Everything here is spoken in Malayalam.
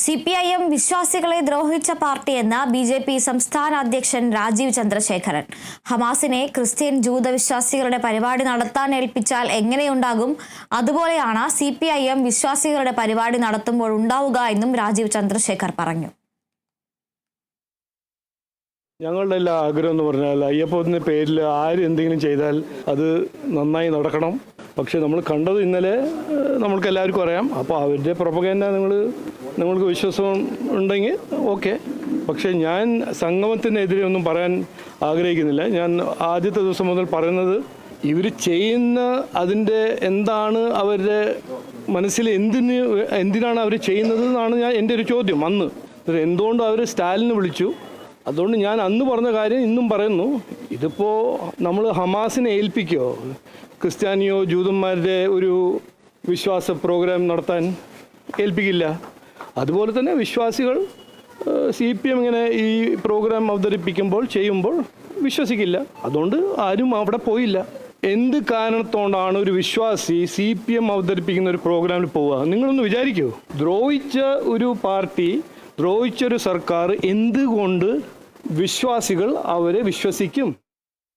CPIM വിശ്വാസികളെ ദ്രോഹിച്ച പാർട്ടിയെന്ന് BJP സംസ്ഥാന അധ്യക്ഷൻ രാജീവ് ചന്ദ്രശേഖരൻ. ഹമാസിനെ ക്രിസ്ത്യൻ ജൂത വിശ്വാസികളുടെ പരിപാടി നടത്താൻ ഏൽപ്പിച്ചാൽ എങ്ങനെയുണ്ടാകും, അതുപോലെയാണ് CPIM വിശ്വാസികളുടെ പരിപാടി നടത്തുമ്പോൾ ഉണ്ടാവുക എന്നും രാജീവ് ചന്ദ്രശേഖർ പറഞ്ഞു. ഞങ്ങളുടെ എല്ലാ ആഗ്രഹം എന്ന് പറഞ്ഞാൽ അയ്യപ്പത്തിൻ്റെ പേരിൽ ആര് എന്തെങ്കിലും ചെയ്താൽ അത് നന്നായി നടക്കണം. പക്ഷെ നമ്മൾ കണ്ടത് ഇന്നലെ നമ്മൾക്ക് എല്ലാവർക്കും അറിയാം. അപ്പോൾ അവരുടെ പ്രൊപ്പഗൻഡ നിങ്ങൾക്ക് വിശ്വാസം ഉണ്ടെങ്കിൽ ഓക്കെ. പക്ഷേ ഞാൻ സംഗമത്തിനെതിരെ ഒന്നും പറയാൻ ആഗ്രഹിക്കുന്നില്ല. ഞാൻ ആദ്യത്തെ ദിവസം മുതൽ പറയുന്നത് ഇവർ ചെയ്യുന്ന അതിൻ്റെ എന്താണ് അവരുടെ മനസ്സിൽ എന്തിനാണ് അവർ ചെയ്യുന്നത് എന്നാണ് എൻ്റെ ഒരു ചോദ്യം. അന്ന് എന്തുകൊണ്ട് അവർ സ്റ്റാലിനെ വിളിച്ചു, അതുകൊണ്ട് ഞാൻ അന്ന് പറഞ്ഞ കാര്യം ഇന്നും പറയുന്നു. ഇതിപ്പോൾ നമ്മൾ ഹമാസിനെ ഏൽപ്പിക്കുകയോ ക്രിസ്ത്യാനിയോ ജൂതന്മാരുടെ ഒരു വിശ്വാസ പ്രോഗ്രാം നടത്താൻ ഏൽപ്പിക്കില്ല. അതുപോലെ തന്നെ വിശ്വാസികൾ CPM ഇങ്ങനെ ഈ പ്രോഗ്രാം അവതരിപ്പിക്കുമ്പോൾ ചെയ്യുമ്പോൾ വിശ്വസിക്കില്ല. അതുകൊണ്ട് ആരും അവിടെ പോയില്ല. എന്ത് കാരണത്തോണ്ടാണ് ഒരു വിശ്വാസി CPM അവതരിപ്പിക്കുന്ന ഒരു പ്രോഗ്രാമിൽ പോവുക? നിങ്ങളൊന്ന് വിചാരിക്കൂ. ദ്രോഹിച്ച ഒരു പാർട്ടി, ദ്രോഹിച്ചൊരു സർക്കാർ എന്തുകൊണ്ട് വിശ്വാസികൾ അവരെ വിശ്വസിക്കും?